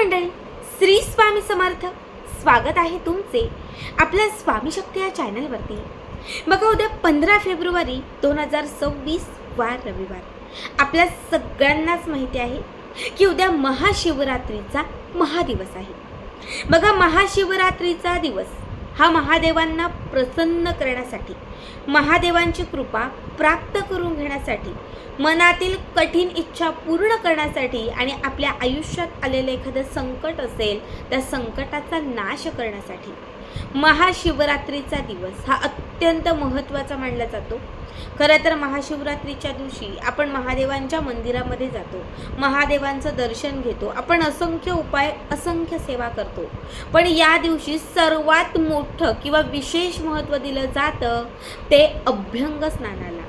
मंडळी, श्री स्वामी समर्थ. स्वागत आहे तुमचे आपल्या स्वामी शक्ती या चॅनलवरती. बघा, उद्या 15 फेब्रुवारी 2026 वार रविवार. आपल्या सगळ्यांनाच माहिती आहे की उद्या महाशिवरात्रीचा महादिवस आहे. बघा, महाशिवरात्रीचा दिवस हा महादेवांना प्रसन्न करण्यासाठी, महादेवांची कृपा प्राप्त करून घेण्यासाठी, मनातील कठीण इच्छा पूर्ण करण्यासाठी आणि आपल्या आयुष्यात आलेलं एखादं संकट असेल त्या संकटाचा नाश करण्यासाठी महाशिवरात्रीचा दिवस हा अत्यंत महत्त्वाचा मानला जातो. खरं तर महाशिवरात्रीच्या दिवशी आपण महादेवांच्या मंदिरामध्ये जातो, महादेवांचं दर्शन घेतो, आपण असंख्य उपाय, असंख्य सेवा करतो. पण या दिवशी सर्वात मोठं किंवा विशेष महत्त्व दिलं जातं ते अभ्यंग स्नानाला.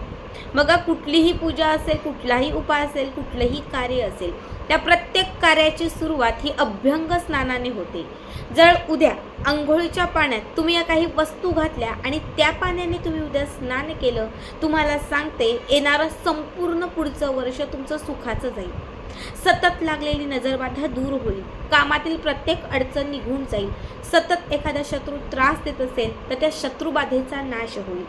बघा, कुठलीही पूजा असेल, कुठलाही उपाय असेल, कुठलंही कार्य असेल, त्या प्रत्येक कार्याची सुरुवात ही अभ्यंग स्नानाने होते. जर उद्या अंघोळीच्या पाण्यात तुम्ही या काही वस्तू घातल्या आणि त्या पाण्याने तुम्ही उद्या स्नान केलं, तुम्हाला सांगते येणारं संपूर्ण पुढचं वर्ष तुमचं सुखाचं जाईल. सतत लागलेली नजरबाधा दूर होईल, कामातील प्रत्येक अडचण निघून जाईल. सतत एखादा शत्रू त्रास देत असेल तर त्या शत्रुबाधेचा नाश होईल.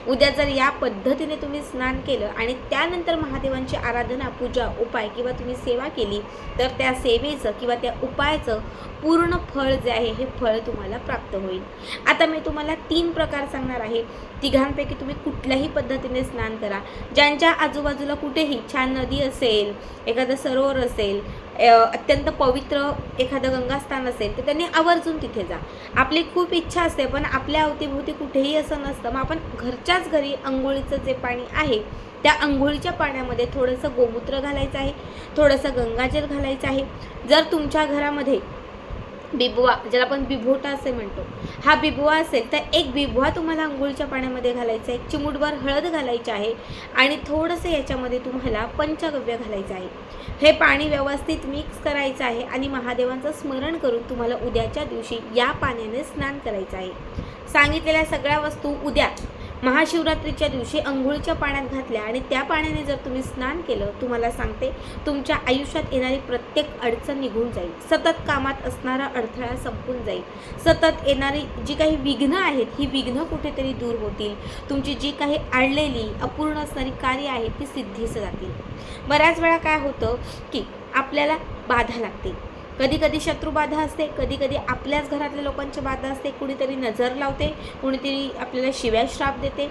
उद्या जर या पद्धतीने तुम्ही स्नान केलं आणि त्यानंतर महादेवांची आराधना, पूजा, उपाय किंवा तुम्ही सेवा केली तर त्या सेवेचं किंवा त्या उपायाचं पूर्ण फळ जे आहे हे फळ तुम्हाला प्राप्त होईल. आता मी तुम्हाला 3 प्रकार सांगणार आहे. तिघांपैकी तुम्ही कुठल्याही पद्धतीने स्नान करा. ज्यांच्या आजूबाजूला कुठेही छान नदी असेल, एखादं सरोवर असेल, अत्यंत पवित्र एखादं गंगास्थान असेल तर त्यांनी आवर्जून तिथे जा. आपली खूप इच्छा असते पण आपल्या अवतीभोवती कुठेही असं नसतं. मग आपण घरच्याच घरी अंघोळीचं जे पाणी आहे त्या अंघोळीच्या पाण्यामध्ये थोडंसं गोमूत्र घालायचं आहे, थोडंसं गंगाजल घालायचं आहे. जर तुमच्या घरामध्ये बिबवा, ज्याला आपण बिभोटा असे म्हणतो, हा बिबवा असेल तर एक बिबवा तुम्हाला अंघोळीच्या पाण्यामध्ये घालायचा आहे. 1 चिमूटभर हळद घालायची आहे आणि थोडंसं याच्यामध्ये तुम्हाला पंचगव्य घालायचं आहे. हे पाणी व्यवस्थित मिक्स करायचं आहे आणि महादेवांचं स्मरण करून तुम्हाला उद्याच्या दिवशी या पाण्याने स्नान करायचं आहे. सांगितलेल्या सगळ्या वस्तू उद्या महाशिवरात्रीच्या दिवशी अंघोळीच्या पाण्यात घातल्या आणि त्या पाण्याने जर तुम्ही स्नान केलं, तुम्हाला सांगते तुमच्या आयुष्यात येणारी प्रत्येक अडचण निघून जाईल. सतत कामात असणारा अडथळा संपून जाईल. सतत येणारी जी काही विघ्न आहेत ही विघ्न कुठेतरी दूर होतील. तुमची जी काही अडलेली अपूर्ण असणारी कार्य आहेत ती सिद्धीस जातील. बऱ्याच वेळा काय होतं की आपल्याला बाधा लागते, कधी कधी शत्रुबाधा असते, कधी कधी आपल्याच घरातल्या लोकांची बाधा असते, कुणीतरी नजर लावते, कुणीतरी आपल्याला शिव्या श्राप देते.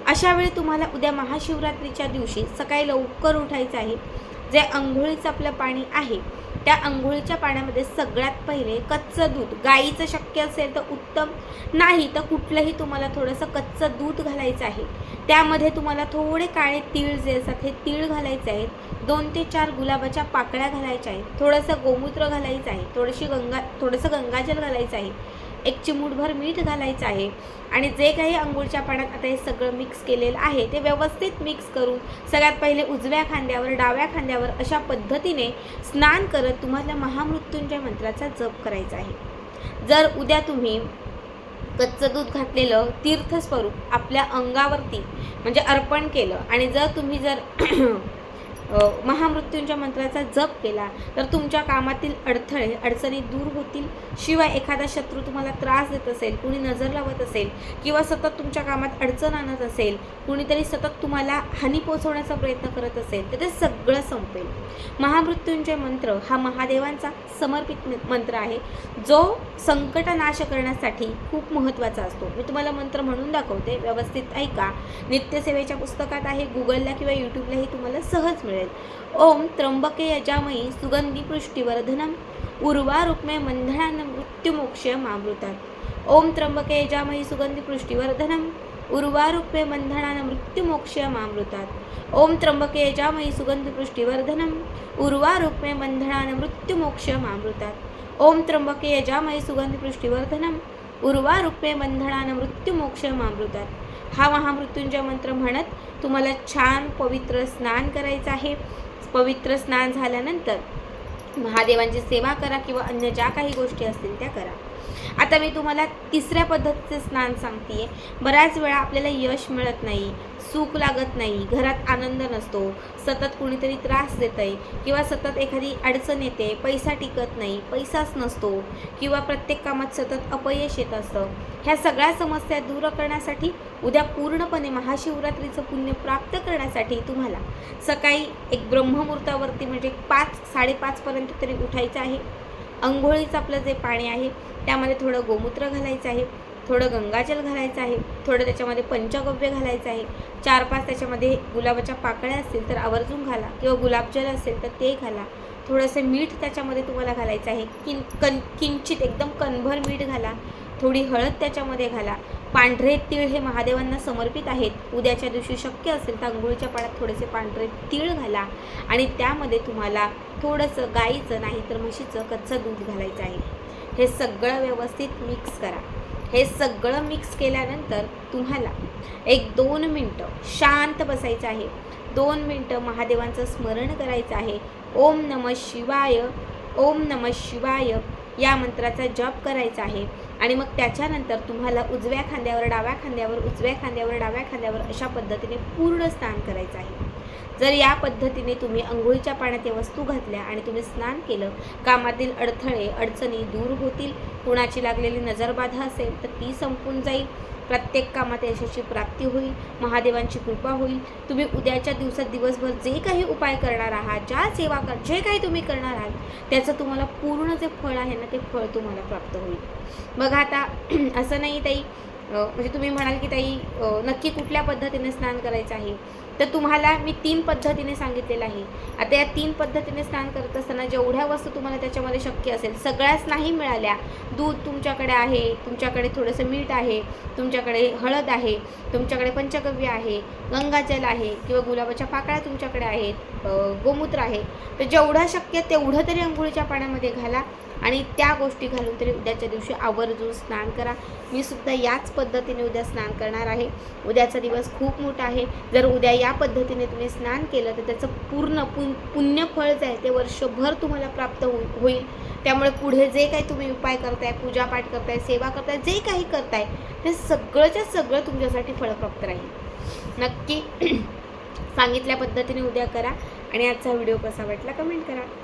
अशा वेळी तुम्हाला उद्या महाशिवरात्रीच्या दिवशी सकाळी लवकर उठायचं आहे. जे अंघोळीचं आपलं पाणी आहे त्या अंघोळीच्या पाण्यामध्ये सगळ्यात पहिले कच्चं दूध, गाईचं शक्य असेल तर उत्तम, नाही तर कुठलंही तुम्हाला थोडंसं कच्चं दूध घालायचं आहे. त्यामध्ये तुम्हाला थोडे काळे तीळ जे असतात हे तीळ घालायचे आहेत, 2 ते 4 गुलाबाच्या पाकळ्या घालायच्या आहेत, थोडंसं गोमूत्र घालायचं आहे, थोडंसं गंगाजल घालायचं आहे, 1 चिमूटभर मीठ घालायचं आहे आणि जे काही अंघोळीच्या पाण्यात आता हे सगळं मिक्स केलेलं आहे ते व्यवस्थित मिक्स करून सगळ्यात पहिले उजव्या खांद्यावर, डाव्या खांद्यावर अशा पद्धतीने स्नान करत तुम्हाला महामृत्युंजय मंत्राचा जप करायचा आहे. जर उद्या तुम्ही कच्चं दूध घातलेलं तीर्थस्वरूप आपल्या अंगावरती म्हणजे अर्पण केलं आणि जर तुम्ही महामृत्युंजय मंत्राचा जप केला तर तुमच्या कामातील अडथळे, अडचणी दूर होतील. शिवाय एखादा शत्रू तुम्हाला त्रास देत असेल, कुणी नजर लावत असेल किंवा सतत तुमच्या कामात अडचण आणत असेल, कुणीतरी सतत तुम्हाला हानी पोचवण्याचा प्रयत्न करत असेल तर ते सगळं संपेल. महामृत्युंजय मंत्र हा महादेवांचा समर्पित मंत्र आहे जो संकट नाश करण्यासाठी खूप महत्त्वाचा असतो. मी तुम्हाला मंत्र म्हणून दाखवते, व्यवस्थित ऐका. नित्यसेवेच्या पुस्तकात आहे, गुगलला किंवा यूट्यूबलाही तुम्हाला सहज मिळेल. ओम त्र्यंबके यजामही सुगंधी पुष्टिवर्धनम उर्वारुक्मे बंधनान मृत्युमोक्ष मामृतात. ओम त्र्यंबके यजामही सुगंधी पुष्टिवर्धनम उर्वारुक्मे बंधनान मृत्युमोक्ष मामृतात. ओम त्र्यंबके यजामही सुगंधी पुष्टिवर्धनम उर्वारुक्मे बंधनान मृत्युमोक्ष मामृतात. ओम त्र्यंबके यजामही सुगंधी पुष्टिवर्धनम उर्वारुक्मे बंधनान मृत्युमोक्ष मामृतात. हा महामृत्युंजय मंत्र म्हणत तुम्हाला छान पवित्र स्नान करायचं आहे. पवित्र स्नान झाल्यानंतर महादेवांची सेवा करा किंवा अन्य ज्या काही गोष्टी असतील त्या करा. आता मी तुम्हाला तिसऱ्या पद्धतीचे स्नान सांगते. बऱ्याच वेळा आपल्याला यश मिळत नाही, सुख लागत नाही, घरात आनंद नसतो, सतत कुणीतरी त्रास देत आहे किंवा सतत एखादी अडचण येते, पैसा टिकत नाही, पैसाच नसतो किंवा प्रत्येक कामात सतत अपयश येत असतं. ह्या सगळ्या समस्या दूर करण्यासाठी उद्या पूर्णपणे महाशिवरात्रीचं पुण्य प्राप्त करण्यासाठी तुम्हाला सकाळी एक ब्रह्ममुहूर्तावरती म्हणजे 5-5:30पर्यंत तरी उठायचं आहे. अंघोळीचं आपलं जे पाणी आहे त्यामध्ये थोडं गोमूत्र घालायचं आहे, थोडं गंगाजल घालायचं आहे, थोडं त्याच्यामध्ये पंचगव्य घालायचं आहे, 4-5 त्याच्यामध्ये गुलाबाच्या पाकळ्या असतील तर आवर्जून घाला किंवा गुलाबजल असेल तर ते घाला. थोडंसं मीठ त्याच्यामध्ये तुम्हाला घालायचं आहे, किंचित एकदम कणभर मीठ घाला, थोडी हळद त्याच्यामध्ये घाला. पांढरे तीळ हे महादेवांना समर्पित आहेत. उद्याच्या दिवशी शक्य असेल तर अंघोळीच्या पाण्यात थोडेसे पांढरे तीळ घाला आणि त्यामध्ये तुम्हाला थोडंसं गाईचं नाही तर म्हशीचं कच्चं दूध घालायचं आहे. हे सगळं व्यवस्थित मिक्स करा. हे सगळं मिक्स केल्यानंतर तुम्हाला 1-2 मिनटं शांत बसायचं आहे. 2 मिनटं महादेवांचं स्मरण करायचं आहे. ओम नमः शिवाय, ओम नमः शिवाय या मंत्राचा जप करायचा आहे. आणि मग त्याच्यानंतर तुम्हाला उजव्या खांद्यावर डाव्या खांद्यावर, उजव्या खांद्यावर डाव्या खांद्यावर अशा पद्धतीने पूर्ण स्नान करायचं आहे. जर या पद्धतीने तुम्ही अंघोळीच्या पाण्यात या वस्तू घातल्या आणि तुम्ही स्नान केलं, कामातील अडथळे अडचणी दूर होतील. कुणाची लागलेली नजरबाधा असेल तर ती संपून जाईल. प्रत्येक कामात यशाची प्राप्ती होईल, महादेवांची कृपा होईल. तुम्ही उद्याच्या दिवसात दिवसभर जे काही उपाय करणार आहात, जे काही तुम्ही करणार आहात त्याचं तुम्हाला पूर्ण जे फळ आहे ना ते फळ तुम्हाला प्राप्त होईल. बघा आता असं नाही ताई, म्हणजे तुम्ही म्हणाल की ताई नक्की कुठल्या पद्धतीने स्नान करायचं आहे, तर तुम्हाला मी 3 पद्धतीने सांगितलेलं आहे. आता या 3 पद्धतीने स्नान करत असताना जेवढ्या वस्तू तुम्हाला त्याच्यामध्ये शक्य असेल, सगळ्याच नाही मिळाल्या, दूध तुमच्याकडे आहे, तुमच्याकडे थोडंसं मीठ आहे, तुमच्याकडे हळद आहे, तुमच्याकडे पंचगव्य आहे, गंगाजल आहे किंवा गुलाबाच्या पाकळ्या तुमच्याकडे आहेत, गोमूत्र आहे, तर जेवढं शक्य तेवढं तरी अंघोळीच्या पाण्यामध्ये घाला आणि त्या गोष्टी घालून तरी उद्याच्या दिवशी आवर्जून स्नान करा. मी सुद्धा याच पद्धतीने उद्या स्नान करणार आहे. उद्याचा दिवस खूप मोठा आहे. जर उद्या या पद्धतीने तुम्ही स्नान केलं तर त्याचं पूर्ण पुण्यफळ जे आहे ते वर्षभर तुम्हाला प्राप्त होईल. त्यामुळे पुढे जे काही तुम्ही उपाय करताय, पूजापाठ करताय, सेवा करताय, जे काही करताय ते सगळंच्या सगळं तुमच्यासाठी फळप्राप्त राहील. नक्की सांगितल्या पद्धतीने उद्या करा आणि आजचा व्हिडिओ कसा वाटला कमेंट करा.